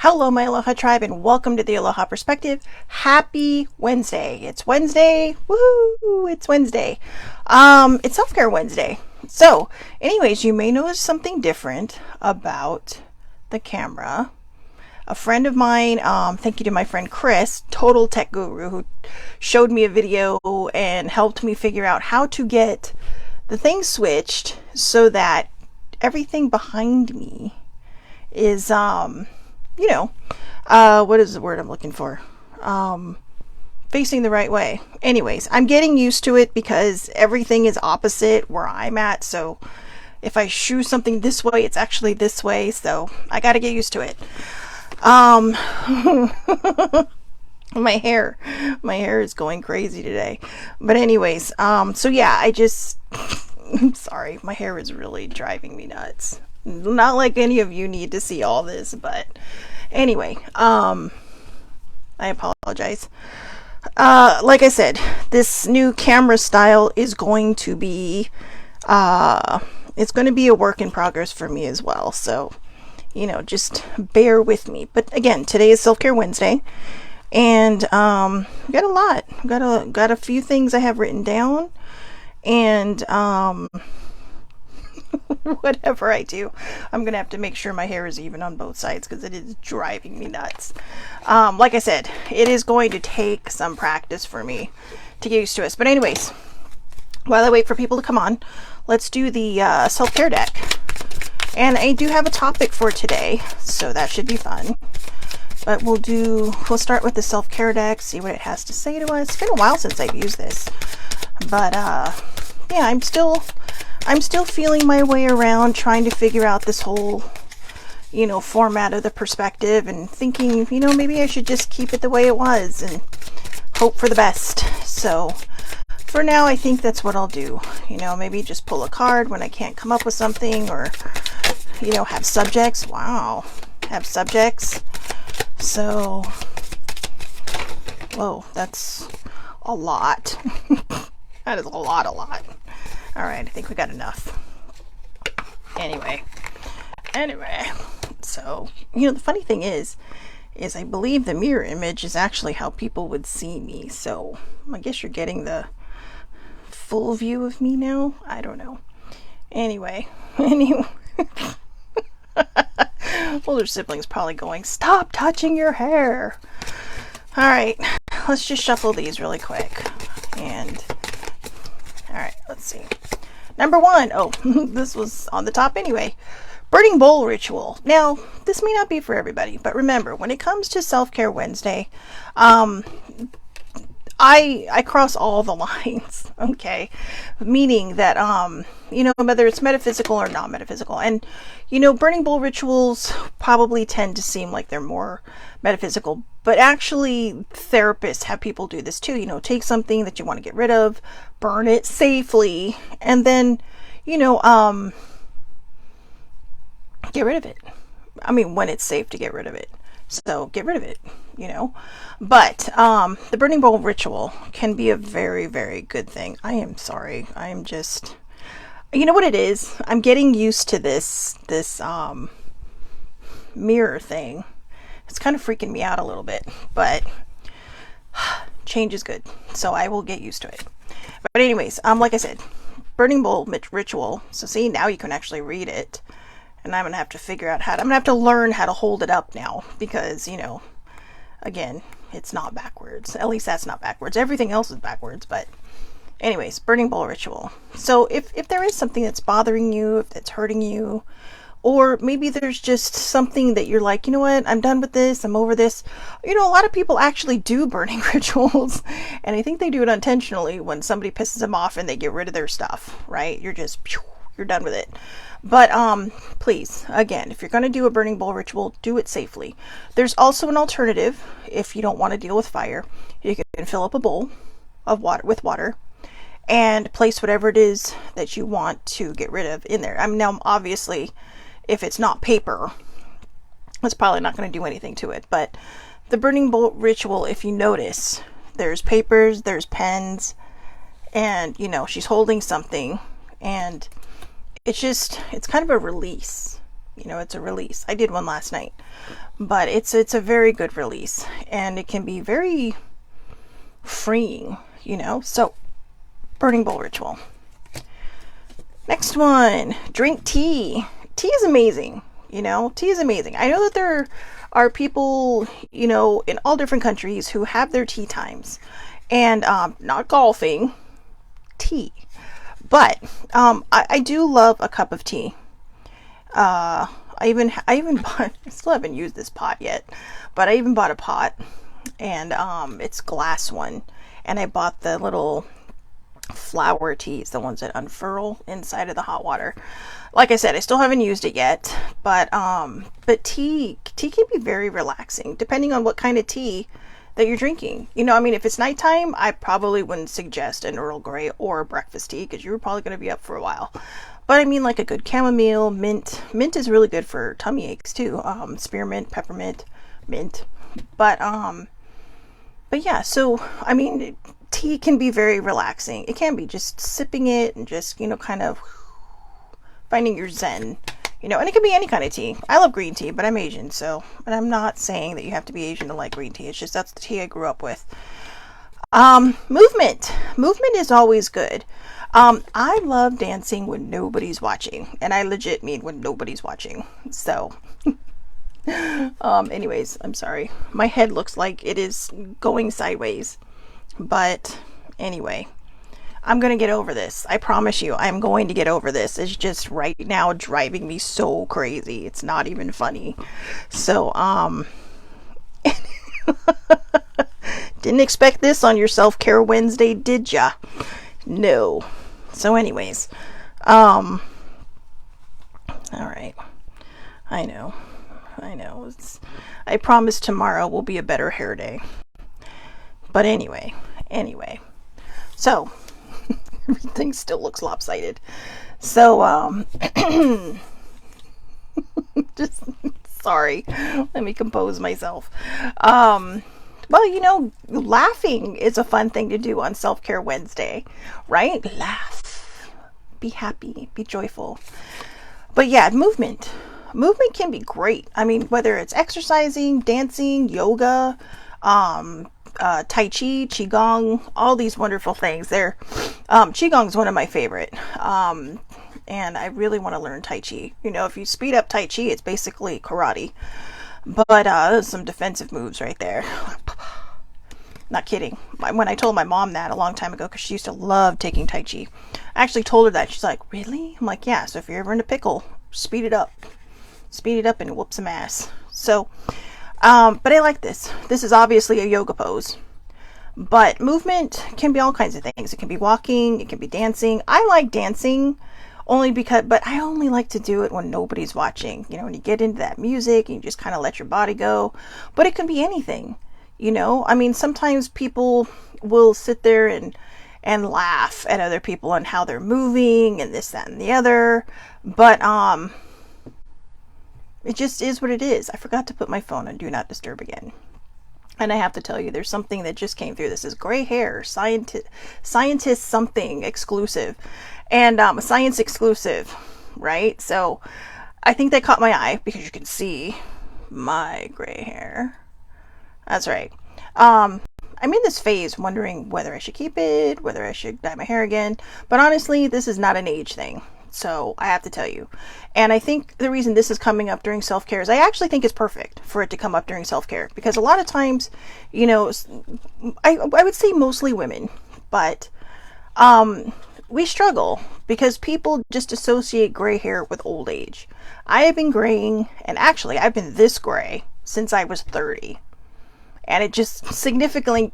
Hello, my Aloha tribe, and welcome to the Aloha Perspective. Happy Wednesday. It's Wednesday. Woohoo! It's Wednesday. It's Self-Care Wednesday. So, anyways, you may notice something different about the camera. A friend of mine, thank you to my friend Chris, total tech guru, who showed me a video and helped me figure out how to get the thing switched so that everything behind me is, what is the word I'm looking for? Facing the right way. Anyways, I'm getting used to it because everything is opposite where I'm at. So if I shoe something this way, it's actually this way. So I got to get used to it. my hair is going crazy today. But anyways, so yeah, I'm sorry. My hair is really driving me nuts. Not like any of you need to see all this, but anyway, I apologize. Like I said, this new camera style is going to be, it's going to be a work in progress for me as well. So, just bear with me. But again, today is Self-Care Wednesday, and got a lot. Got a few things I have written down, and whatever I do, I'm gonna have to make sure my hair is even on both sides because it is driving me nuts. Like I said, it is going to take some practice for me to get used to it. But anyways, while I wait for people to come on, let's do the self-care deck. And I do have a topic for today, so that should be fun. But we'll start with the self-care deck, see what it has to say to us. It's been a while since I've used this, but yeah, I'm still feeling my way around, trying to figure out this whole, format of the perspective, and thinking, maybe I should just keep it the way it was and hope for the best. So for now, I think that's what I'll do. Maybe just pull a card when I can't come up with something, or, have subjects. Wow. Have subjects. So, whoa, that's a lot. That is a lot. All right, I think we got enough. Anyway, so, the funny thing is I believe the mirror image is actually how people would see me. So I guess you're getting the full view of me now. I don't know. Anyway. Older siblings probably going, stop touching your hair. All right, let's just shuffle these really quick. And all right, let's see. Number one, this was on the top anyway. Burning bowl ritual. Now, this may not be for everybody, but remember, when it comes to Self-Care Wednesday, I cross all the lines, okay? Meaning that, whether it's metaphysical or not metaphysical. And, burning bowl rituals probably tend to seem like they're more metaphysical, but actually therapists have people do this too. Take something that you want to get rid of, burn it safely, and then, get rid of it. I mean, when it's safe to get rid of it. So get rid of it, But the burning bowl ritual can be a very, very good thing. I am sorry. I am just, what it is? I'm getting used to this mirror thing. It's kind of freaking me out a little bit, but change is good. So I will get used to it. But anyways, like I said, burning bowl ritual. So see, now you can actually read it. And I'm going to have to figure out I'm going to have to learn how to hold it up now because, again, it's not backwards. At least that's not backwards. Everything else is backwards. But anyways, burning bowl ritual. So if there is something that's bothering you, if it's hurting you, or maybe there's just something that you're like, what, I'm done with this, I'm over this. A lot of people actually do burning rituals, and I think they do it intentionally when somebody pisses them off and they get rid of their stuff, right? You're done with it. But please, again, if you're going to do a burning bowl ritual, do it safely. There's also an alternative if you don't want to deal with fire. You can fill up a bowl of water and place whatever it is that you want to get rid of in there. Now, obviously, if it's not paper, it's probably not going to do anything to it. But the burning bowl ritual, if you notice, there's papers, there's pens, and, she's holding something, and it's kind of a release. It's a release. I did one last night. but it's a very good release, and it can be very freeing, you know. So burning bowl ritual. Next one, drink tea. Tea is amazing, you know. Tea is amazing. I know that there are people, you know, in all different countries who have their tea times, and not golfing, tea. But I do love a cup of tea. I even bought, I still haven't used this pot yet, but I even bought a pot, and it's glass one, and I bought the little flower teas, the ones that unfurl inside of the hot water. Like I said, I still haven't used it yet, but tea can be very relaxing depending on what kind of tea that you're drinking. You know, I mean, if it's nighttime, I probably wouldn't suggest an Earl Grey or a breakfast tea because you're probably going to be up for a while. But I mean, like a good chamomile, mint is really good for tummy aches too. Spearmint, peppermint, mint. But yeah, so I mean, tea can be very relaxing. It can be just sipping it and just, you know, kind of finding your zen, you know. And it can be any kind of tea. I love green tea, but I'm Asian, so, and I'm not saying that you have to be Asian to like green tea. It's just that's the tea I grew up with. Movement is always good. I love dancing when nobody's watching, and I legit mean when nobody's watching. So anyways, I'm sorry, my head looks like it is going sideways, but anyway, I'm gonna get over this. I promise you, I'm going to get over this. It's just right now driving me so crazy. It's not even funny. So didn't expect this on your self-care Wednesday, did ya? No. So anyways, all right. I know. I promise tomorrow will be a better hair day. But anyway. So everything still looks lopsided. So just sorry. Let me compose myself. Well, you know, laughing is a fun thing to do on Self-Care Wednesday, right? Laugh, be happy, be joyful. But yeah, movement can be great. I mean, whether it's exercising, dancing, yoga, tai chi, qigong, all these wonderful things. Qigong is one of my favorite. And I really want to learn tai chi. You know, if you speed up tai chi, it's basically karate. But there's some defensive moves right there. Not kidding. When I told my mom that a long time ago, because she used to love taking Tai Chi, I actually told her that. She's like, really? I'm like, yeah, so if you're ever in a pickle, speed it up. Speed it up and whoop some ass. So, but I like this. This is obviously a yoga pose. But movement can be all kinds of things. It can be walking, it can be dancing. I like dancing but I only like to do it when nobody's watching. You know, when you get into that music and you just kind of let your body go. But it can be anything, you know. I mean, sometimes people will sit there and laugh at other people and how they're moving and this, that, and the other. But it just is what it is. I forgot to put my phone on Do Not Disturb again. And I have to tell you, there's something that just came through. This is gray hair, scientist something exclusive, and science exclusive, right? So I think they caught my eye because you can see my gray hair. That's right. I'm in this phase wondering whether I should keep it, whether I should dye my hair again. But honestly, this is not an age thing. So I have to tell you. And I think the reason this is coming up during self-care is I actually think it's perfect for it to come up during self-care. Because a lot of times, you know, I would say mostly women, but we struggle because people just associate gray hair with old age. I have been graying, and actually I've been this gray since I was 30. And it just significantly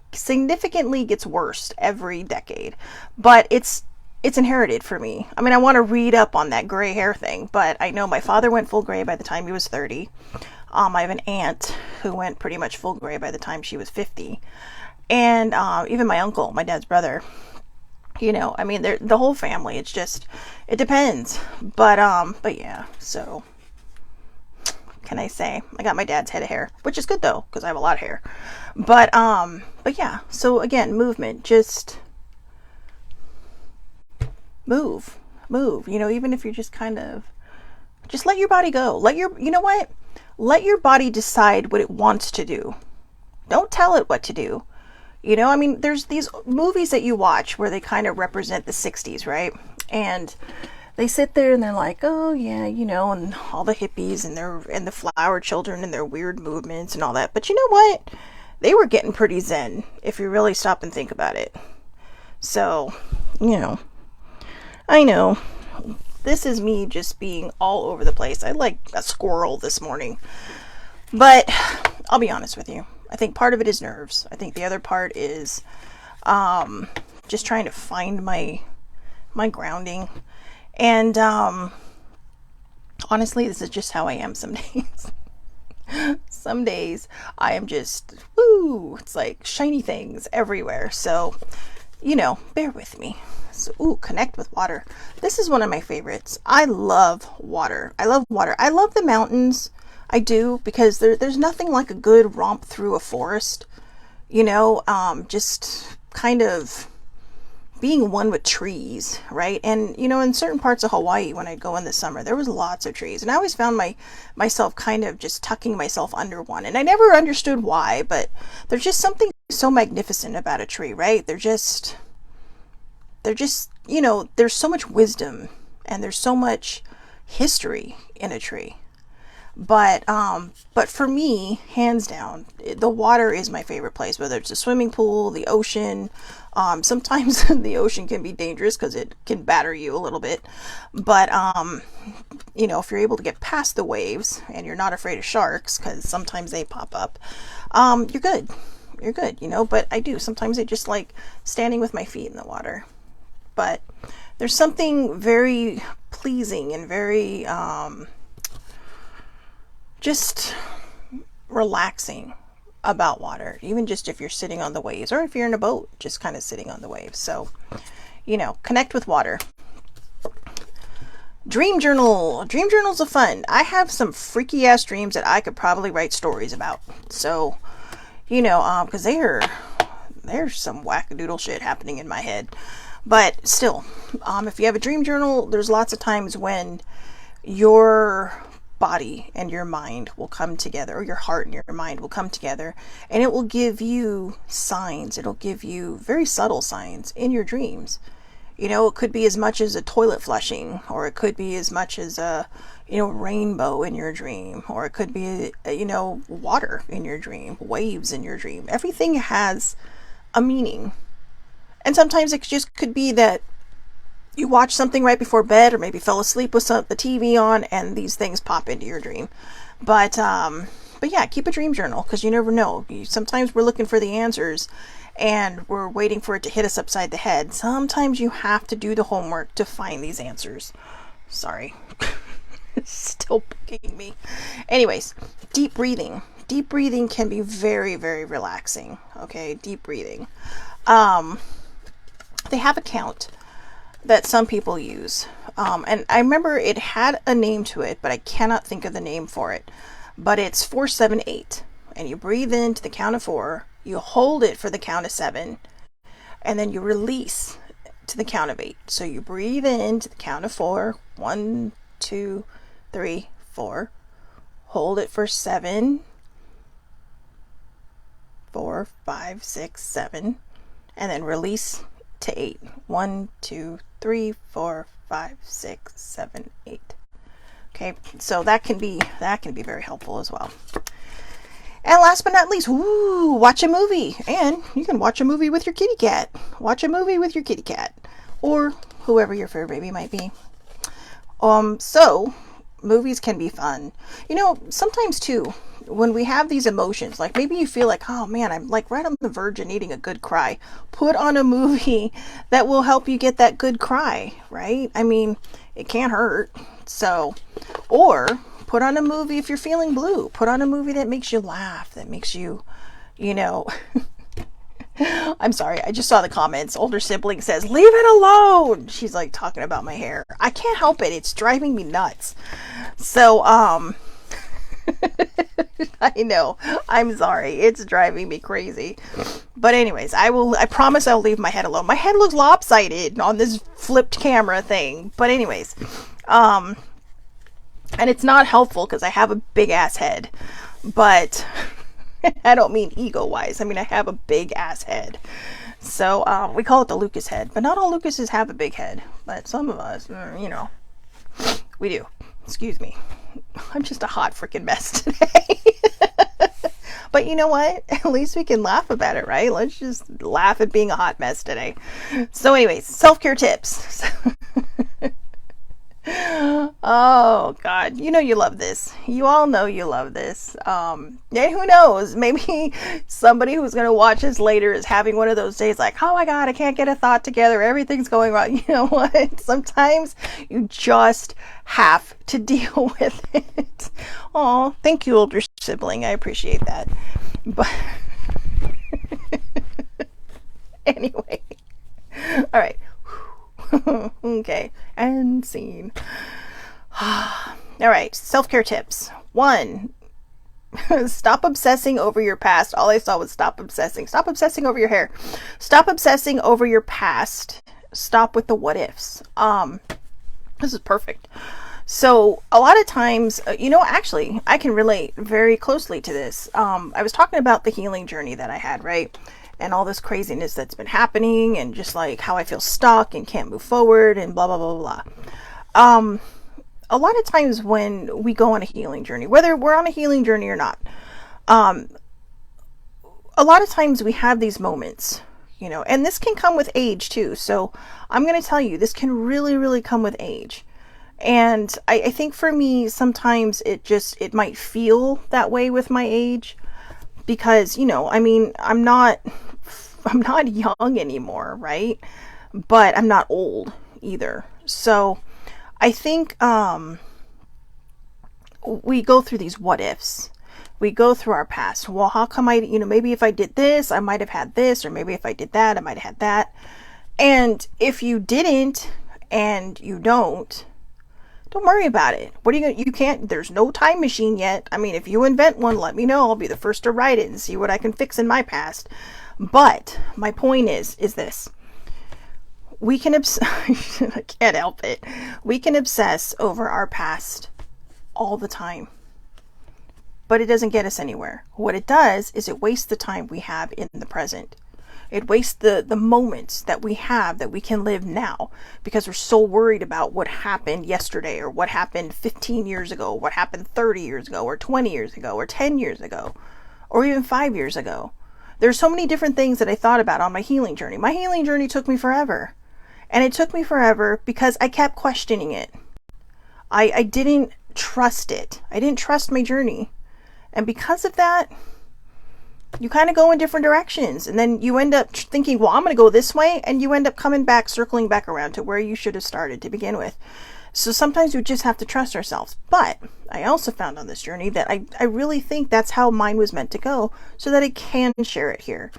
gets worse every decade. But it's inherited for me. I mean, I want to read up on that gray hair thing, but I know my father went full gray by the time he was 30. I have an aunt who went pretty much full gray by the time she was 50. And even my uncle, my dad's brother, you know, I mean, the whole family, it's just, it depends. But yeah, so can I say? I got my dad's head of hair, which is good though, because I have a lot of hair. But yeah, so again, movement, just move, you know, even if you're just kind of, just let your body go. You know what? let your body decide what it wants to do. Don't tell it what to do. You know, I mean, there's these movies that you watch where they kind of represent the 60s, right? And they sit there and they're like, oh yeah, you know, and all the hippies and the flower children and their weird movements and all that. But you know what? They were getting pretty zen if you really stop and think about it. So, you know, I know this is me just being all over the place. I like a squirrel this morning. But I'll be honest with you. I think part of it is nerves. I think the other part is just trying to find my grounding. And honestly, this is just how I am some days. Some days I am just, woo, it's like shiny things everywhere. So, you know, bear with me. So, ooh, connect with water. This is one of my favorites. I love water. I love water. I love the mountains. I do, because there's nothing like a good romp through a forest, you know, just kind of being one with trees, right? And, you know, in certain parts of Hawaii, when I'd go in the summer, there was lots of trees. And I always found myself kind of just tucking myself under one. And I never understood why, but there's just something so magnificent about a tree, right? They're just, you know, there's so much wisdom and there's so much history in a tree. But for me, hands down, the water is my favorite place, whether it's a swimming pool, the ocean. Sometimes the ocean can be dangerous because it can batter you a little bit. But, you know, if you're able to get past the waves and you're not afraid of sharks, because sometimes they pop up, you're good. You're good, you know, but I do. Sometimes I just like standing with my feet in the water. But there's something very pleasing and very, just relaxing about water, even just if you're sitting on the waves or if you're in a boat, just kind of sitting on the waves. So, you know, connect with water. Dream journal. Dream journals are fun. I have some freaky ass dreams that I could probably write stories about. So, you know, because there's some wackadoodle shit happening in my head. But still, if you have a dream journal, there's lots of times when your body and your mind will come together, or your heart and your mind will come together, and it will give you signs. It'll give you very subtle signs in your dreams. You know, it could be as much as a toilet flushing, or it could be as much as a, you know, rainbow in your dream, or it could be, you know, water in your dream, waves in your dream. Everything has a meaning. And sometimes it just could be that you watch something right before bed, or maybe fell asleep with the TV on, and these things pop into your dream. But yeah, keep a dream journal, because you never know. Sometimes we're looking for the answers and we're waiting for it to hit us upside the head. Sometimes you have to do the homework to find these answers. Sorry. It's still bugging me. Anyways, deep breathing. Deep breathing can be very, very relaxing. Okay, deep breathing. They have a count that some people use. And I remember it had a name to it, but I cannot think of the name for it. But it's 4-7-8. And you breathe in to the count of 4, you hold it for the count of 7, and then you release to the count of 8. So you breathe in to the count of 4, 1, 2, 3, 4. Hold it for 7, 4, 5, 6, 7, and then release to 8. 1, 2, 3, 4, 5, 6, 7, 8. Okay, so that can be very helpful as well. And last but not least, watch a movie. And you can watch a movie with your kitty cat. Watch a movie with your kitty cat, or whoever your fur baby might be. So movies can be fun. You know, sometimes too, when we have these emotions, like maybe you feel like, oh man, I'm like right on the verge of needing a good cry. Put on a movie that will help you get that good cry, right? I mean, it can't hurt. So, or put on a movie if you're feeling blue. Put on a movie that makes you laugh, that makes you, you know, I'm sorry, I just saw the comments. Older sibling says, leave it alone. She's like talking about my hair. I can't help it. It's driving me nuts. So, I know. I'm sorry. It's driving me crazy. But anyways, I promise I'll leave my head alone. My head looks lopsided on this flipped camera thing. But anyways, And it's not helpful because I have a big ass head. But I don't mean ego wise. I mean, I have a big ass head. So we call it the Lucas head. But not all Lucases have a big head. But some of us, we do. Excuse me. I'm just a hot freaking mess today. But you know what? At least we can laugh about it, right? Let's just laugh at being a hot mess today. So anyways, self-care tips. Oh God, you know you love this. You all know you love this. And who knows? Maybe somebody who's gonna watch this later is having one of those days like, oh my God, I can't get a thought together. Everything's going wrong. You know what? Sometimes you just have to deal with it. Oh, thank you, older sibling. I appreciate that. But anyway, all right. Okay, and scene. All right, self-care tips. 1, stop obsessing over your past. All I saw was stop obsessing. Stop obsessing over your hair. Stop obsessing over your past. Stop with the what ifs. This is perfect. So a lot of times, actually, I can relate very closely to this. I was talking about the healing journey that I had, right? And all this craziness that's been happening, and just like how I feel stuck and can't move forward and blah, blah, blah, blah. A lot of times when we go on a healing journey, whether we're on a healing journey or not, a lot of times we have these moments, and this can come with age too. So I'm going to tell you, this can really, really come with age. And I think for me, sometimes it might feel that way with my age because, I'm not young anymore, right? But I'm not old either. So I think we go through these what ifs. We go through our past. Well, how come maybe if I did this, I might have had this, or maybe if I did that, I might have had that. And if you didn't and you don't worry about it. What are you going to, you can't, there's no time machine yet. I mean, if you invent one, let me know. I'll be the first to write it and see what I can fix in my past. But my point is this. We can I can't help it. We can obsess over our past all the time. But it doesn't get us anywhere. What it does is it wastes the time we have in the present. It wastes the moments that we have that we can live now because we're so worried about what happened yesterday or what happened 15 years ago, what happened 30 years ago or 20 years ago or 10 years ago or even 5 years ago. There's so many different things that I thought about on my healing journey. My healing journey took me forever. And it took me forever because I kept questioning it. I didn't trust it. I didn't trust my journey. And because of that, you kind of go in different directions, and then you end up thinking, well, I'm going to go this way, and you end up coming back, circling back around to where you should have started to begin with. So sometimes we just have to trust ourselves. But I also found on this journey that I really think that's how mine was meant to go, so that I can share it here.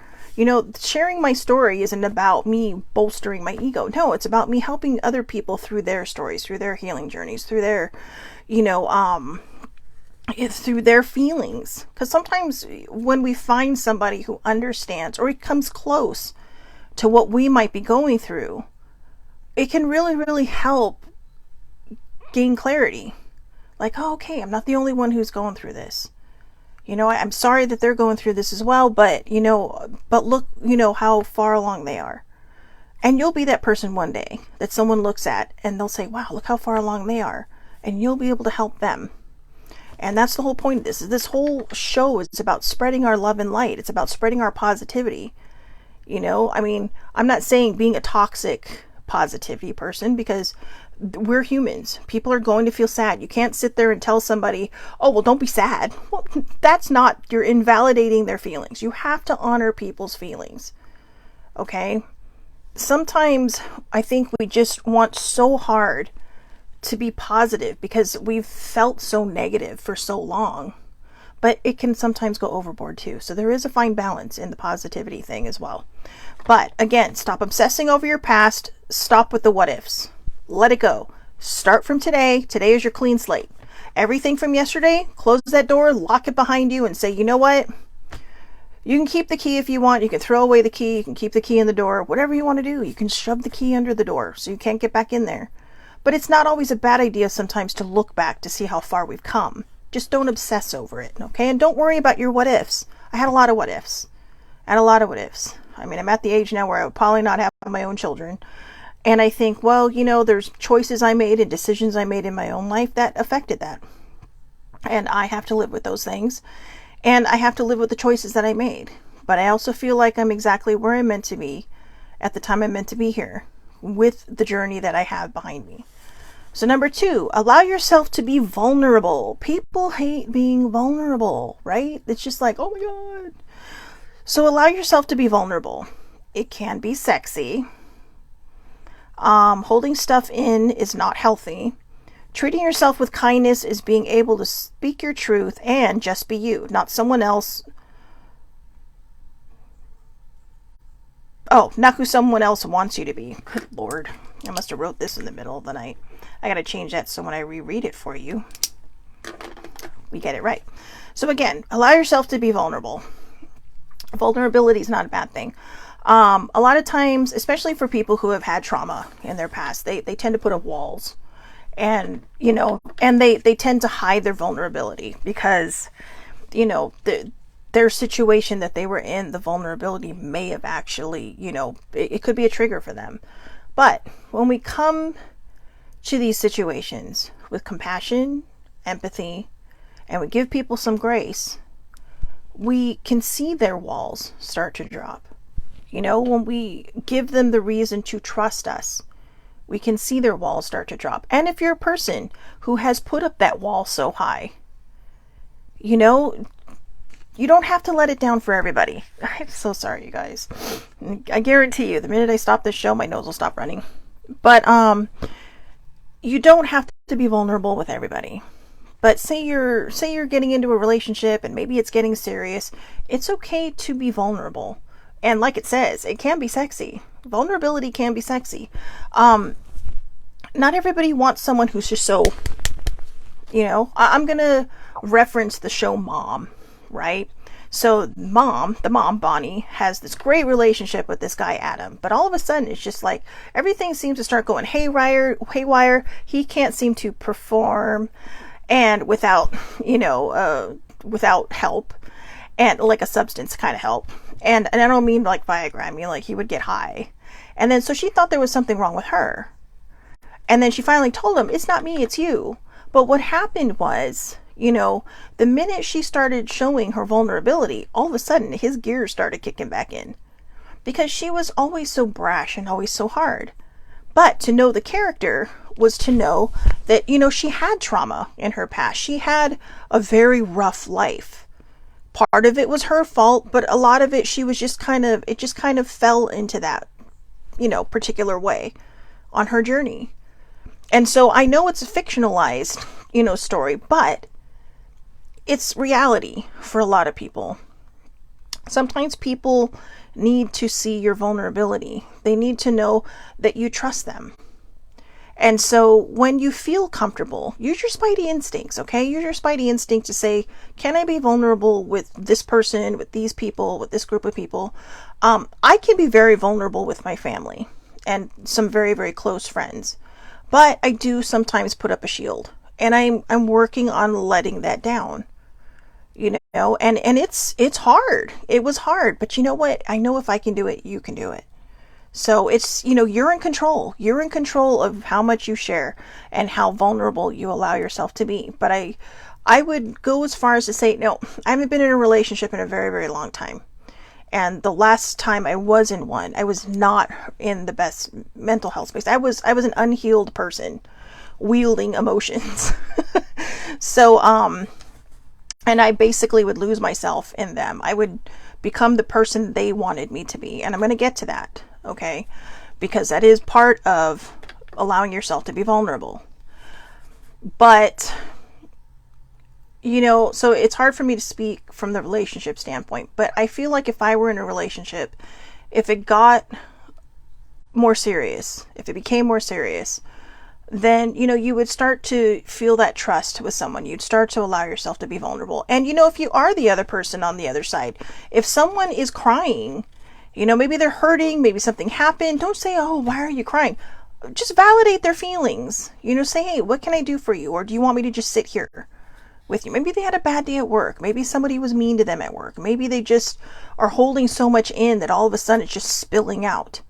Sharing my story isn't about me bolstering my ego. No, it's about me helping other people through their stories, through their healing journeys, through their, through their feelings. Because sometimes when we find somebody who understands or comes close to what we might be going through, it can really, really help gain clarity. Like, oh, okay, I'm not the only one who's going through this. I'm sorry that they're going through this as well, but look, how far along they are. And you'll be that person one day that someone looks at and they'll say, wow, look how far along they are. And you'll be able to help them. And that's the whole point of this. This whole show is about spreading our love and light. It's about spreading our positivity. I'm not saying being a toxic positivity person, because we're humans. People are going to feel sad. You can't sit there and tell somebody, oh, well, don't be sad. Well, that's not, you're invalidating their feelings. You have to honor people's feelings. Okay? Sometimes I think we just want so hard to be positive because we've felt so negative for so long. But it can sometimes go overboard too. So there is a fine balance in the positivity thing as well. But again, stop obsessing over your past. Stop with the what ifs. Let it go. Start from today. Today is your clean slate. Everything from yesterday, close that door, lock it behind you, and say, you know what? You can keep the key if you want. You can throw away the key. You can keep the key in the door. Whatever you want to do. You can shove the key under the door so you can't get back in there. But it's not always a bad idea sometimes to look back to see how far we've come. Just don't obsess over it, okay? And don't worry about your what ifs. I had a lot of what ifs. I mean, I'm at the age now where I would probably not have my own children. And I think, well, there's choices I made and decisions I made in my own life that affected that. And I have to live with those things. And I have to live with the choices that I made. But I also feel like I'm exactly where I'm meant to be at the time I'm meant to be here with the journey that I have behind me. So number 2, allow yourself to be vulnerable. People hate being vulnerable, right? It's just like, oh my God. So allow yourself to be vulnerable. It can be sexy. Holding stuff in is not healthy. Treating yourself with kindness is being able to speak your truth and just be you, not someone else. Oh, not who someone else wants you to be. Good Lord. I must have wrote this in the middle of the night. I got to change that so when I reread it for you, we get it right. So again, allow yourself to be vulnerable. Vulnerability is not a bad thing. A lot of times, especially for people who have had trauma in their past, they tend to put up walls. And, and they tend to hide their vulnerability because, their situation that they were in, the vulnerability may have actually, it could be a trigger for them. But when we come to these situations with compassion, empathy, and we give people some grace, we can see their walls start to drop. When we give them the reason to trust us, we can see their walls start to drop. And if you're a person who has put up that wall so high, you don't have to let it down for everybody. I'm so sorry, you guys. I guarantee you, the minute I stop this show, my nose will stop running. But you don't have to be vulnerable with everybody. But say you're getting into a relationship and maybe it's getting serious. It's okay to be vulnerable. And like it says, it can be sexy. Vulnerability can be sexy. Not everybody wants someone who's just so, I'm going to reference the show Mom, right? So the mom, Bonnie, has this great relationship with this guy, Adam. But all of a sudden, it's just like everything seems to start going haywire. He can't seem to perform and without help and like a substance kind of help. And I don't mean like Viagra. I mean like he would get high. And then so she thought there was something wrong with her. And then she finally told him, it's not me, it's you. But what happened was, the minute she started showing her vulnerability, all of a sudden his gears started kicking back in. Because she was always so brash and always so hard. But to know the character was to know that, she had trauma in her past. She had a very rough life. Part of it was her fault, but a lot of it, it just kind of fell into that, particular way on her journey. And so I know it's a fictionalized, story, but it's reality for a lot of people. Sometimes people need to see your vulnerability. They need to know that you trust them. And so when you feel comfortable, use your spidey instincts, okay? Use your spidey instinct to say, can I be vulnerable with this person, with these people, with this group of people? I can be very vulnerable with my family and some very, very close friends. But I do sometimes put up a shield. And I'm working on letting that down. And it's hard. It was hard. But you know what? I know if I can do it, you can do it. So it's, you're in control. You're in control of how much you share and how vulnerable you allow yourself to be. But I would go as far as to say, no, I haven't been in a relationship in a very, very long time. And the last time I was in one, I was not in the best mental health space. I was an unhealed person wielding emotions. So, and I basically would lose myself in them. I would become the person they wanted me to be. And I'm going to get to that. Okay, because that is part of allowing yourself to be vulnerable. But, so it's hard for me to speak from the relationship standpoint, but I feel like if I were in a relationship, if it got more serious, if it became more serious, then, you would start to feel that trust with someone. You'd start to allow yourself to be vulnerable. And, if you are the other person on the other side, if someone is crying, maybe they're hurting, maybe something happened. Don't say, oh, why are you crying? just validate their feelings. Say, hey, what can I do for you? Or do you want me to just sit here with you? Maybe they had a bad day at work. Maybe somebody was mean to them at work. Maybe they just are holding so much in that all of a sudden it's just spilling out.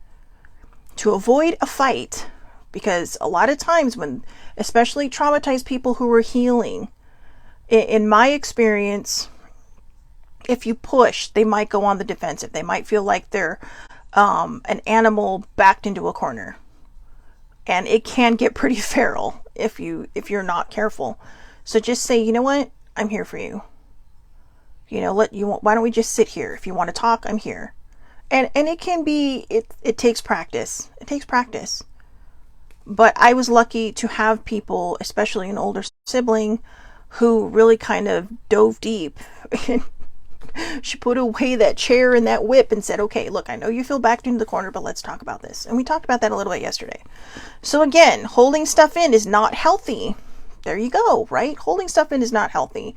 To avoid a fight, because a lot of times when, especially traumatized people who are healing, in my experience, if you push, they might go on the defensive. They might feel like they're an animal backed into a corner. And it can get pretty feral if you're not careful. So just say, you know what? I'm here for you. Why don't we just sit here? If you want to talk, I'm here. And it can be, it takes practice. It takes practice. But I was lucky to have people, especially an older sibling, who really kind of dove deep. She put away that chair and that whip and said, okay, look, I know you feel backed into the corner, but let's talk about this. And we talked about that a little bit yesterday. So again, holding stuff in is not healthy. There you go, right? Holding stuff in is not healthy.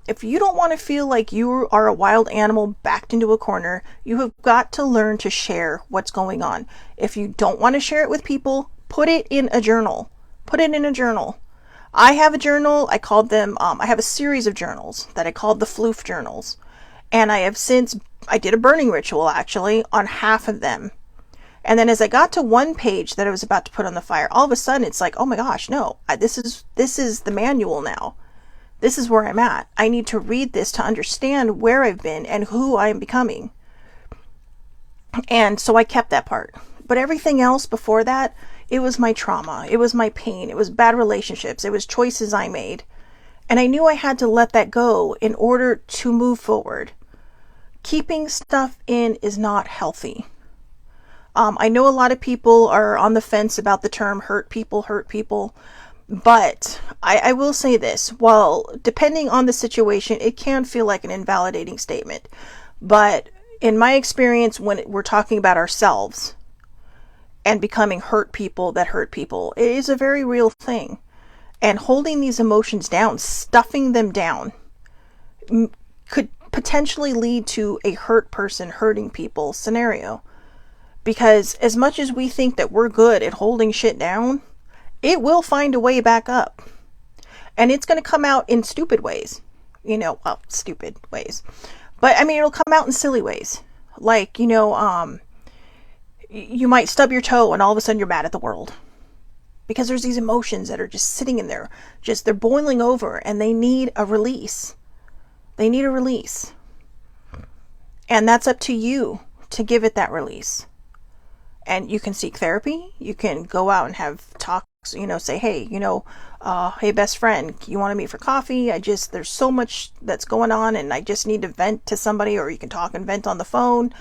If you don't want to feel like you are a wild animal backed into a corner, you have got to learn to share what's going on. If you don't want to share it with people, put it in a journal. Put it in a journal. I have a journal. I called them, I have a series of journals that I called the Floof journals. And I did a burning ritual actually on half of them. And then as I got to one page that I was about to put on the fire, all of a sudden it's like, oh my gosh, no, this is the manual now. This is where I'm at. I need to read this to understand where I've been and who I'm becoming. And so I kept that part. But everything else before that, it was my trauma. It was my pain. It was bad relationships. It was choices I made. And I knew I had to let that go in order to move forward. Keeping stuff in is not healthy. I know a lot of people are on the fence about the term hurt people. But I will say this, while depending on the situation, it can feel like an invalidating statement. But in my experience, when we're talking about ourselves and becoming hurt people that hurt people, it is a very real thing. And holding these emotions down, stuffing them down, could potentially lead to a hurt person hurting people scenario. Because as much as we think that we're good at holding shit down, it will find a way back up. And it's going to come out in stupid ways. Stupid ways. But I mean, it'll come out in silly ways. Like, you might stub your toe and all of a sudden you're mad at the world. Because there's these emotions that are just sitting in there. They're boiling over and they need a release. They need a release. And that's up to you to give it that release. And you can seek therapy. You can go out and have talks, say, hey, hey, best friend, you want to meet for coffee? There's so much that's going on and I just need to vent to somebody, or you can talk and vent on the phone.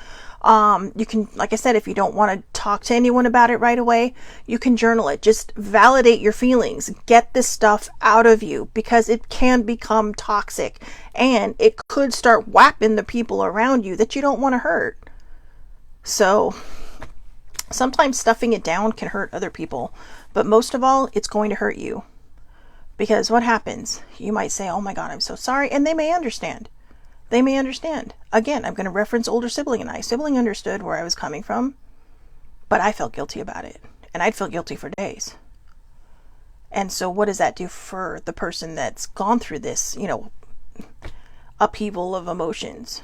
You can, like I said, if you don't want to talk to anyone about it right away, you can journal it. Just validate your feelings. Get this stuff out of you because it can become toxic and it could start whapping the people around you that you don't want to hurt. So sometimes stuffing it down can hurt other people, but most of all, it's going to hurt you. Because what happens? You might say, oh my God, I'm so sorry. And they may understand. They may understand. Again, I'm going to reference older sibling and I. Sibling understood where I was coming from, but I felt guilty about it. And I'd feel guilty for days. And so what does that do for the person that's gone through this, upheaval of emotions?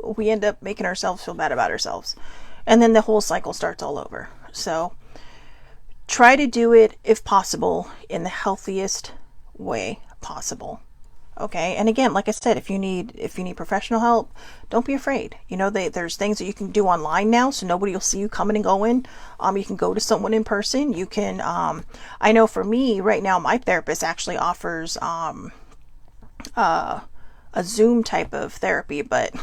We end up making ourselves feel bad about ourselves. And then the whole cycle starts all over. So try to do it, if possible, in the healthiest way possible. Okay. And again, like I said, if you need professional help, don't be afraid. There's things that you can do online now, so nobody will see you coming and going. You can go to someone in person. You can, I know for me right now, my therapist actually offers, a Zoom type of therapy, but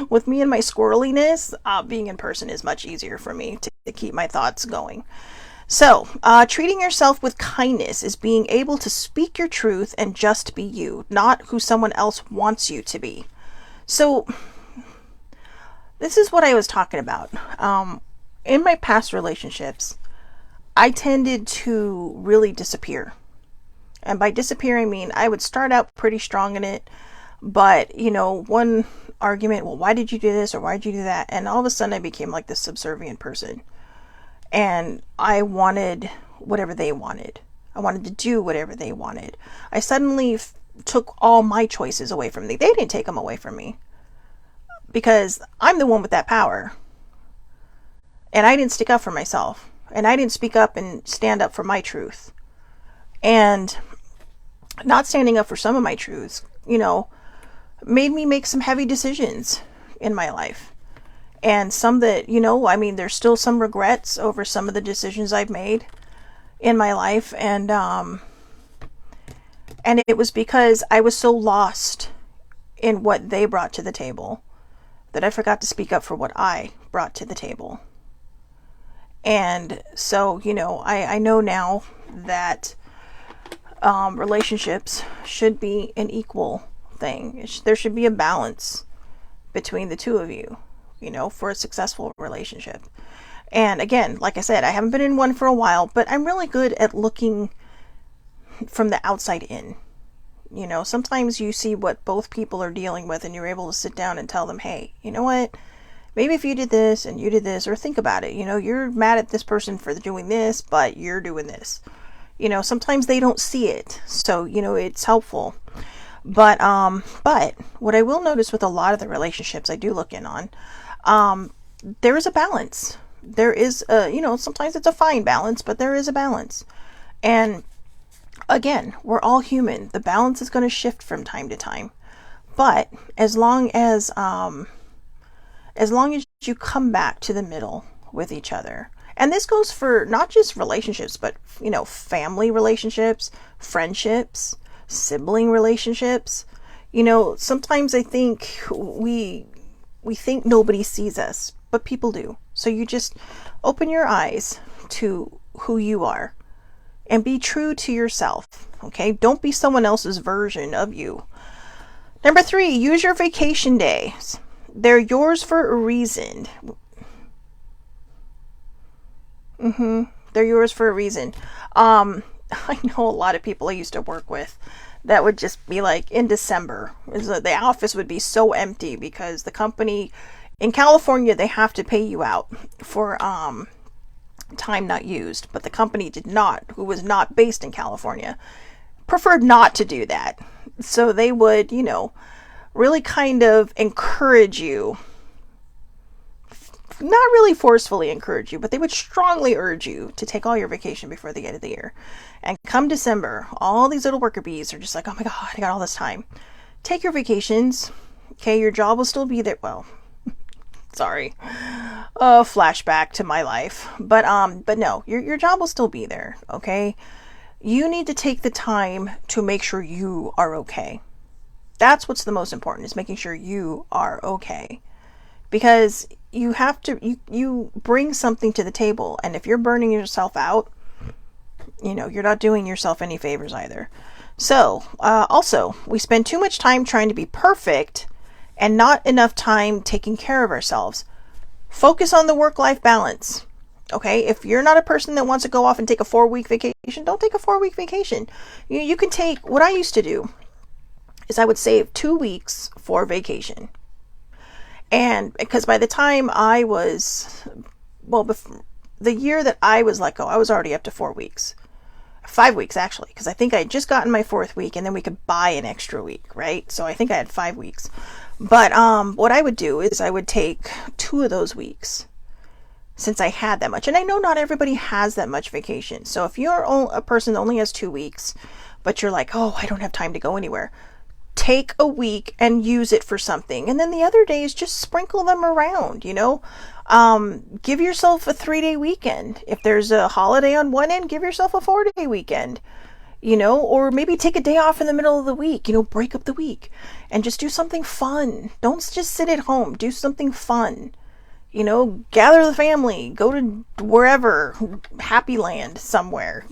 with me and my squirreliness, being in person is much easier for me to keep my thoughts going. So, treating yourself with kindness is being able to speak your truth and just be you, not who someone else wants you to be. So, this is what I was talking about. In my past relationships, I tended to really disappear. And by disappear, I mean I would start out pretty strong in it, but, one argument, well, why did you do this or why did you do that? And all of a sudden I became like this subservient person. and I wanted whatever they wanted. I wanted to do whatever they wanted. I suddenly took all my choices away from me. They didn't take them away from me because I'm the one with that power. And I didn't stick up for myself. And I didn't speak up and stand up for my truth. And not standing up for some of my truths, made me make some heavy decisions in my life. And some that, there's still some regrets over some of the decisions I've made in my life. And it was because I was so lost in what they brought to the table that I forgot to speak up for what I brought to the table. And so, I know now that relationships should be an equal thing. There should be a balance between the two of you, for a successful relationship. And again, like I said, I haven't been in one for a while, but I'm really good at looking from the outside in. Sometimes you see what both people are dealing with and you're able to sit down and tell them, hey, you know what? Maybe if you did this and you did this, or think about it, you're mad at this person for doing this, but you're doing this. Sometimes they don't see it. So, it's helpful. But what I will notice with a lot of the relationships I do look in on, there is a balance. There is sometimes it's a fine balance, but there is a balance. And again, we're all human. The balance is going to shift from time to time. But as long as you come back to the middle with each other. And this goes for not just relationships, but, family relationships, friendships, sibling relationships. Sometimes I think we think nobody sees us, but people do. So you just open your eyes to who you are and be true to yourself. Okay? Don't be someone else's version of you. Number 3, use your vacation days. They're yours for a reason. They're yours for a reason. I know a lot of people I used to work with that would just be like in December. The office would be so empty because the company in California, they have to pay you out for time not used. But the company did not, who was not based in California, preferred not to do that. So they would, really kind of encourage you, not really forcefully encourage you, but they would strongly urge you to take all your vacation before the end of the year. And come December, all these little worker bees are just like, oh my God, I got all this time. Take your vacations. Okay, your job will still be there. Well, sorry. Flashback to my life. But no, your job will still be there. Okay. You need to take the time to make sure you are okay. That's what's the most important, is making sure you are okay. Because you have to, you bring something to the table. And if you're burning yourself out, you're not doing yourself any favors either. So, also, we spend too much time trying to be perfect and not enough time taking care of ourselves. Focus on the work-life balance. Okay, if you're not a person that wants to go off and take a 4-week vacation, don't take a 4-week vacation. You can take, what I used to do is I would save 2 weeks for vacation. And because by the time I was, the year that I was let go, I was already up to 4 weeks. 5 weeks actually, because I think I had just gotten my 4th week and then we could buy an extra week, right? So I think I had 5 weeks. But what I would do is I would take 2 of those weeks, since I had that much. And I know not everybody has that much vacation. So if you're a person that only has 2 weeks, but you're like, oh, I don't have time to go anywhere, take a week and use it for something. And then the other days, just sprinkle them around, give yourself a 3-day weekend. If there's a holiday on one end, give yourself a 4-day weekend, or maybe take a day off in the middle of the week, break up the week and just do something fun. Don't just sit at home. Do something fun. Gather the family, go to wherever, happy land somewhere,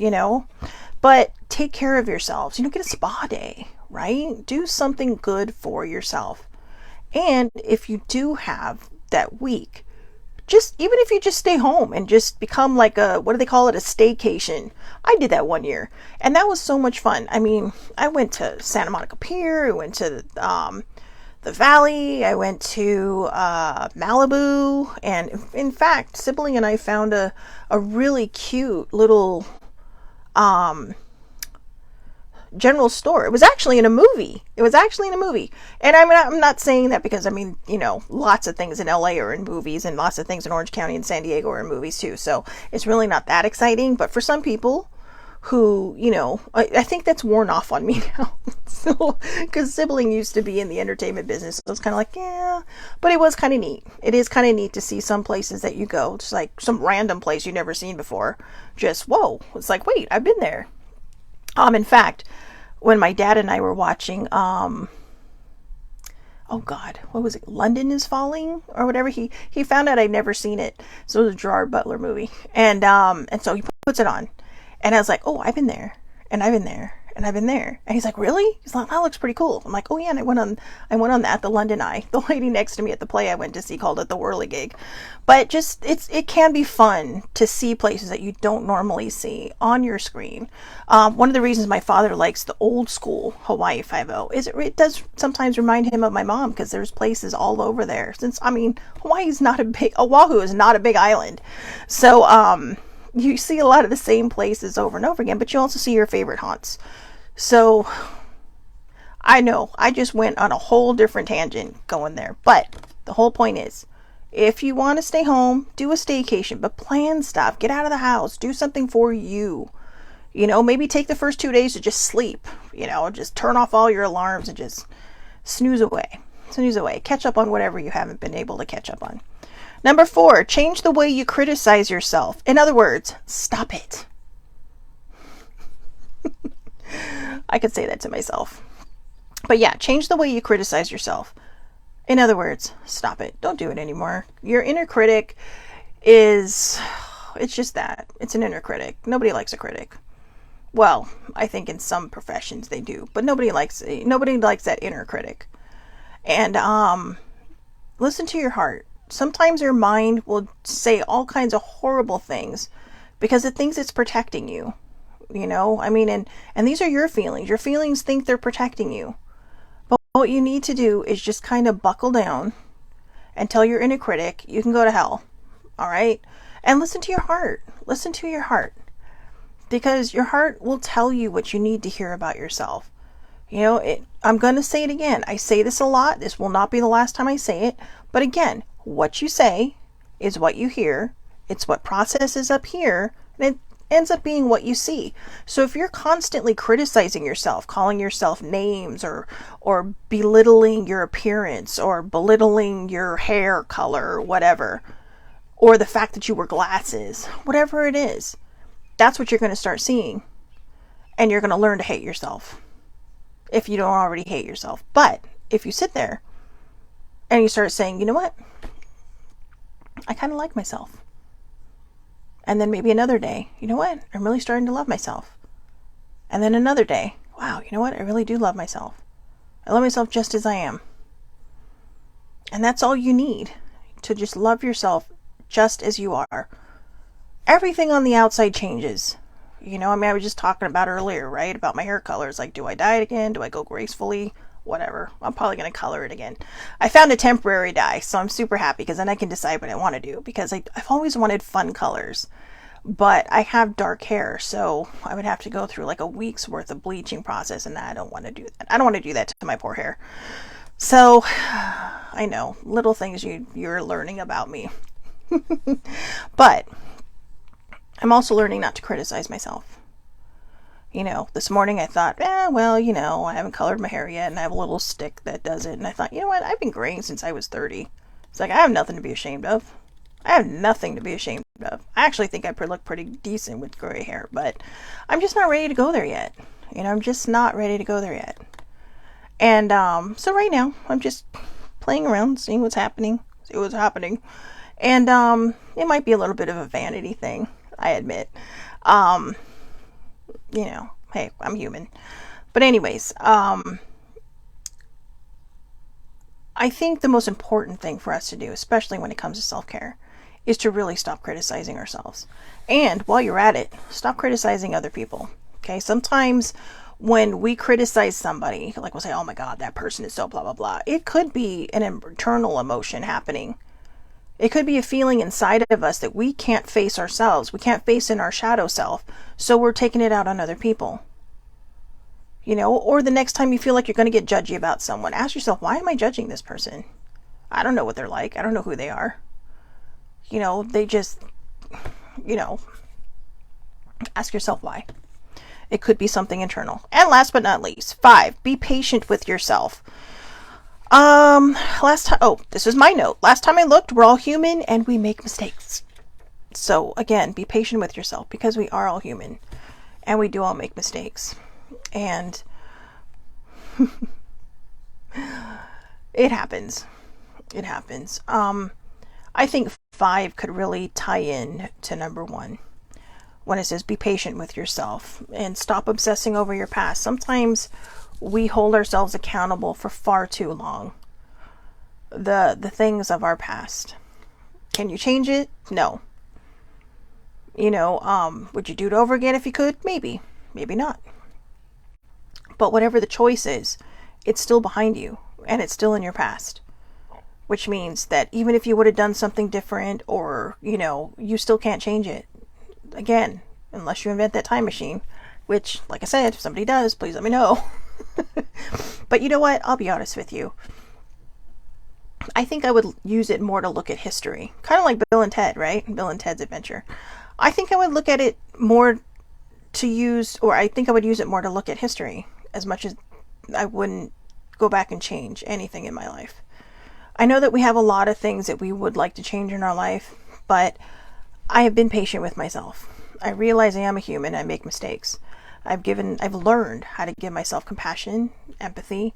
but take care of yourselves, get a spa day, right? Do something good for yourself. And if you do have that week, even if you just stay home and just become like what do they call it? A staycation. I did that one year and that was so much fun. I mean, I went to Santa Monica Pier. I went to, the Valley. I went to Malibu. And in fact, Sibling and I found a really cute little general store. It was actually in a movie. And I'm not saying that because, I mean, you know, lots of things in LA are in movies, and lots of things in Orange County and San Diego are in movies too. So it's really not that exciting. But for some people who, you know, I think that's worn off on me now. So, because Sibling used to be in the entertainment business, so it's kind of like, yeah, but it was kind of neat. It is kind of neat to see some places that you go, just like some random place you've never seen before. Just, whoa, it's like, wait, I've been there. In fact, when my dad and I were watching, oh God, what was it? London is Falling or whatever. He found out I'd never seen it. So it was a Gerard Butler movie. And so he puts it on, and I was like, oh, I've been there, and I've been there, and I've been there. And he's like, really? He's like, that looks pretty cool. I'm like, oh yeah. And I went on that, the London Eye. The lady next to me at the play I went to see called it the Whirligig. But just, it can be fun to see places that you don't normally see on your screen. One of the reasons my father likes the old school Hawaii Five-0 is it does sometimes remind him of my mom, because there's places all over there. Since, I mean, Oahu is not a big island. So, you see a lot of the same places over and over again, but you also see your favorite haunts. So, I know, I just went on a whole different tangent going there. But the whole point is, if you want to stay home, do a staycation, but plan stuff. Get out of the house. Do something for you. You know, maybe take the first 2 days to just sleep. You know, just turn off all your alarms and just snooze away. Snooze away. Catch up on whatever you haven't been able to catch up on. Number 4, change the way you criticize yourself. In other words, stop it. I could say that to myself. But yeah, change the way you criticize yourself. In other words, stop it. Don't do it anymore. Your inner critic it's just that. It's an inner critic. Nobody likes a critic. Well, I think in some professions they do, but nobody likes that inner critic. And listen to your heart. Sometimes your mind will say all kinds of horrible things because it thinks it's protecting you. You know, I mean, and these are your feelings. Your feelings think they're protecting you. But what you need to do is just kind of buckle down and tell your inner critic, you can go to hell. All right? And listen to your heart. Listen to your heart. Because your heart will tell you what you need to hear about yourself. You know, I'm going to say it again. I say this a lot. This will not be the last time I say it. But again, what you say is what you hear. It's what processes up here. And it ends up being what you see. So if you're constantly criticizing yourself, calling yourself names, or belittling your appearance, or belittling your hair color, or whatever, or the fact that you wear glasses, whatever it is, that's what you're going to start seeing. And you're going to learn to hate yourself. If you don't already hate yourself. But if you sit there and you start saying, you know what? I kind of like myself. And then maybe another day, you know what? I'm really starting to love myself. And then another day, wow, you know what? I really do love myself. I love myself just as I am. And that's all you need, to just love yourself just as you are. Everything on the outside changes. You know, I mean, I was just talking about earlier, right? About my hair colors. Like, do I dye it again? Do I go gracefully? Whatever. I'm probably going to color it again. I found a temporary dye, so I'm super happy because then I can decide what I want to do. Because I've always wanted fun colors. But I have dark hair, so I would have to go through like a week's worth of bleaching process, and I don't want to do that. I don't want to do that to my poor hair. So, I know, little things you're learning about me. But I'm also learning not to criticize myself. You know, this morning I thought, well, you know, I haven't colored my hair yet, and I have a little stick that does it. And I thought, you know what? I've been graying since I was 30. It's like, I have nothing to be ashamed of. I have nothing to be ashamed of. I actually think I look pretty decent with gray hair, but I'm just not ready to go there yet. You know, I'm just not ready to go there yet. And so right now, I'm just playing around, seeing what's happening. And it might be a little bit of a vanity thing, I admit. You know, hey, I'm human. But anyways, I think the most important thing for us to do, especially when it comes to self-care, is to really stop criticizing ourselves. And while you're at it, stop criticizing other people. Okay, sometimes when we criticize somebody, like we'll say, oh my God, that person is so blah, blah, blah. It could be an internal emotion happening. It could be a feeling inside of us that we can't face ourselves. We can't face in our shadow self. So we're taking it out on other people. You know, or the next time you feel like you're going to get judgy about someone, ask yourself, why am I judging this person? I don't know what they're like. I don't know who they are. You know, they just, you know, ask yourself why. It could be something internal. And last but not least, 5, be patient with yourself. This is my note. Last time I looked, we're all human and we make mistakes. So again, be patient with yourself because we are all human and we do all make mistakes. And it happens. It happens. I think 5 could really tie in to number 1 when it says be patient with yourself and stop obsessing over your past. Sometimes we hold ourselves accountable for far too long. The things of our past. Can you change it? No. You know, would you do it over again if you could? Maybe. Maybe not. But whatever the choice is, it's still behind you and it's still in your past. Which means that even if you would have done something different or, you know, you still can't change it. Again, unless you invent that time machine. Which, like I said, if somebody does, please let me know. But you know what? I'll be honest with you. I think I would use it more to look at history. Kind of like Bill and Ted, right? Bill and Ted's Adventure. I think I would look at it more to use, or I think I would use it more to look at history as much as I wouldn't go back and change anything in my life. I know that we have a lot of things that we would like to change in our life, but I have been patient with myself. I realize I am a human. I make mistakes. I've learned how to give myself compassion, empathy,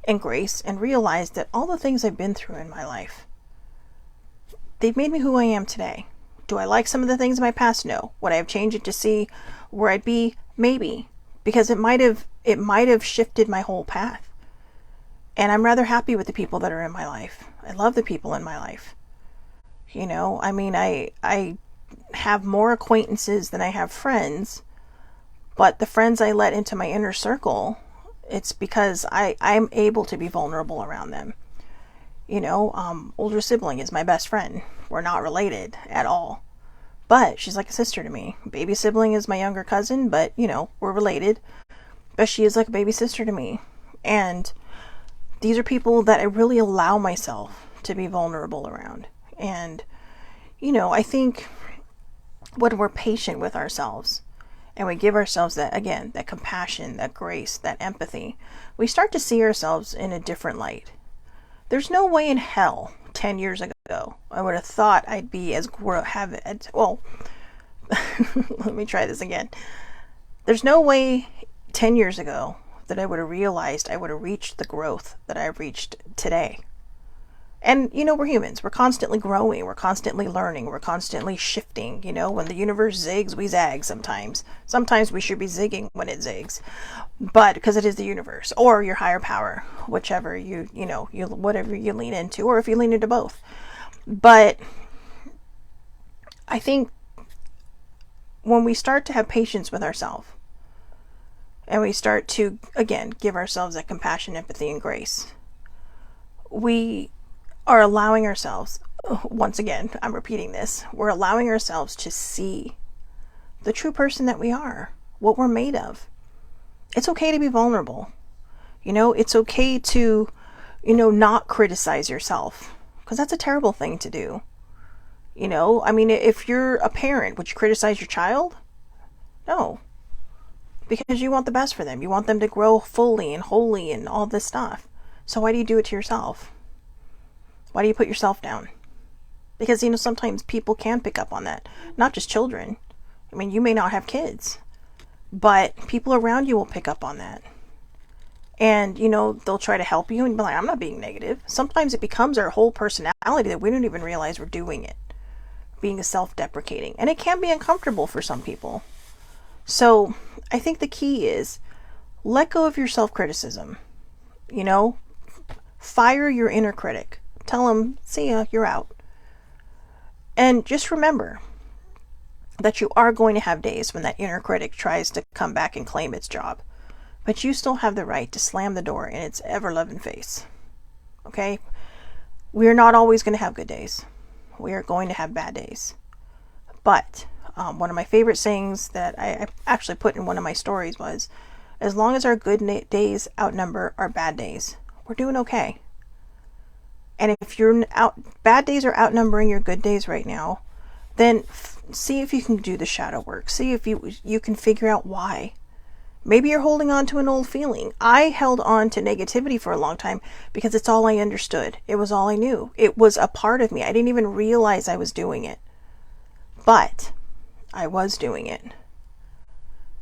and grace, and realized that all the things I've been through in my life, they've made me who I am today. Do I like some of the things in my past? No. Would I have changed it to see where I'd be? Maybe. Because it might have shifted my whole path. And I'm rather happy with the people that are in my life. I love the people in my life. You know, I mean, I have more acquaintances than I have friends, but the friends I let into my inner circle, it's because I'm able to be vulnerable around them. You know, older sibling is my best friend. We're not related at all, but she's like a sister to me. Baby sibling is my younger cousin, but you know, we're related, but she is like a baby sister to me. And these are people that I really allow myself to be vulnerable around. And, you know, I think when we're patient with ourselves and we give ourselves that, again, that compassion, that grace, that empathy, we start to see ourselves in a different light. There's no way in hell 10 years ago I would have thought I'd be let me try this again. There's no way 10 years ago that I would have realized I would have reached the growth that I've reached today. And, you know, we're humans. We're constantly growing. We're constantly learning. We're constantly shifting. You know, when the universe zigs, we zag sometimes. Sometimes we should be zigging when it zigs. But because it is the universe or your higher power, whichever whatever you lean into, or if you lean into both. But I think when we start to have patience with ourselves, and we start to, again, give ourselves that compassion, empathy, and grace, we are allowing ourselves, once again, I'm repeating this, we're allowing ourselves to see the true person that we are, what we're made of. It's okay to be vulnerable. You know, it's okay to, you know, not criticize yourself, because that's a terrible thing to do. You know, I mean, if you're a parent, would you criticize your child? No. Because you want the best for them. You want them to grow fully and wholly and all this stuff. So why do you do it to yourself? Why do you put yourself down? Because, you know, sometimes people can pick up on that. Not just children. I mean, you may not have kids, but people around you will pick up on that. And, you know, they'll try to help you and be like, I'm not being negative. Sometimes it becomes our whole personality that we don't even realize we're doing it. Being self-deprecating. And it can be uncomfortable for some people. So I think the key is let go of your self-criticism. You know, fire your inner critic. Tell him, see ya, you're out. And just remember that you are going to have days when that inner critic tries to come back and claim its job. but you still have the right to slam the door in its ever-loving face. Okay? We're not always going to have good days. We are going to have bad days. But one of my favorite sayings that I actually put in one of my stories was, as long as our good days outnumber our bad days, we're doing okay. And if bad days are outnumbering your good days right now, then see if you can do the shadow work. See if you can figure out why. Maybe you're holding on to an old feeling. I held on to negativity for a long time because it's all I understood. It was all I knew. It was a part of me. I didn't even realize I was doing it. But I was doing it.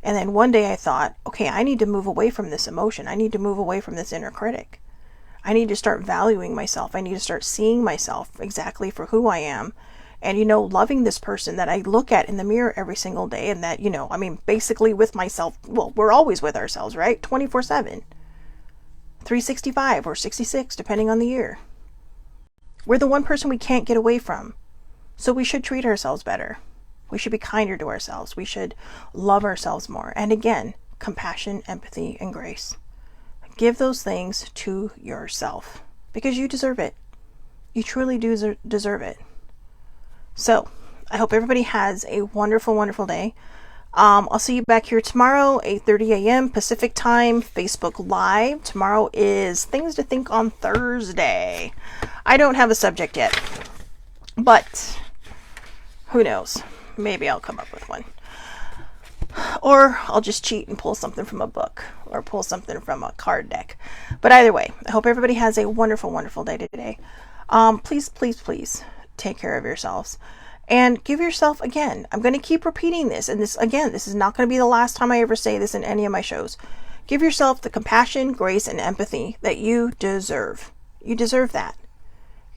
And then one day I thought, okay, I need to move away from this emotion. I need to move away from this inner critic. I need to start valuing myself. I need to start seeing myself exactly for who I am. And, loving this person that I look at in the mirror every single day. And that, basically with myself, well, we're always with ourselves, right? 24/7, 365 or 66, depending on the year. We're the one person we can't get away from. So we should treat ourselves better. We should be kinder to ourselves. We should love ourselves more. And again, compassion, empathy, and grace. Give those things to yourself because you deserve it. You truly do deserve it. So I hope everybody has a wonderful, wonderful day. I'll see you back here tomorrow, 8:30 a.m. Pacific time, Facebook Live. Tomorrow is Things to Think on Thursday. I don't have a subject yet, but who knows? Maybe I'll come up with one. Or I'll just cheat and pull something from a book or pull something from a card deck. But either way, I hope everybody has a wonderful, wonderful day today. Please, please, please take care of yourselves and give yourself, again, I'm going to keep repeating this. And this is not going to be the last time I ever say this in any of my shows. Give yourself the compassion, grace, and empathy that you deserve. You deserve that.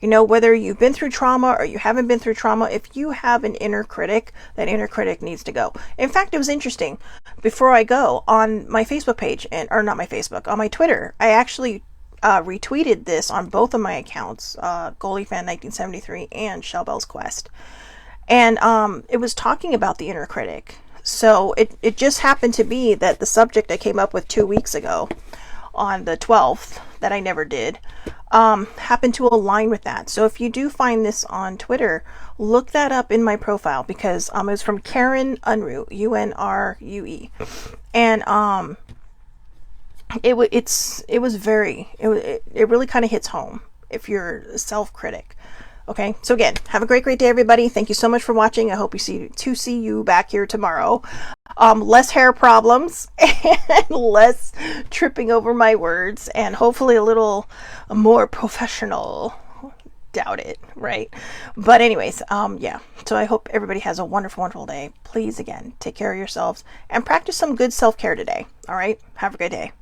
Whether you've been through trauma or you haven't been through trauma, if you have an inner critic, that inner critic needs to go. In fact, it was interesting. Before I go, on my Facebook page, on my Twitter, I actually retweeted this on both of my accounts, GoalieFan1973 and Shellbell's Quest. And it was talking about the inner critic. So it just happened to be that the subject I came up with 2 weeks ago on the 12th, that I never did, happened to align with that. So if you do find this on Twitter, look that up in my profile because it was from Karen Unruh, Unrue. And it really kind of hits home if you're a self-critic. Okay, so again, have a great day, everybody. Thank you so much for watching. I hope to see you back here tomorrow. Less hair problems and less tripping over my words, and hopefully a little more professional. Doubt it, right? But anyways, yeah. So I hope everybody has a wonderful, wonderful day. Please, again, take care of yourselves and practice some good self-care today. All right, have a great day.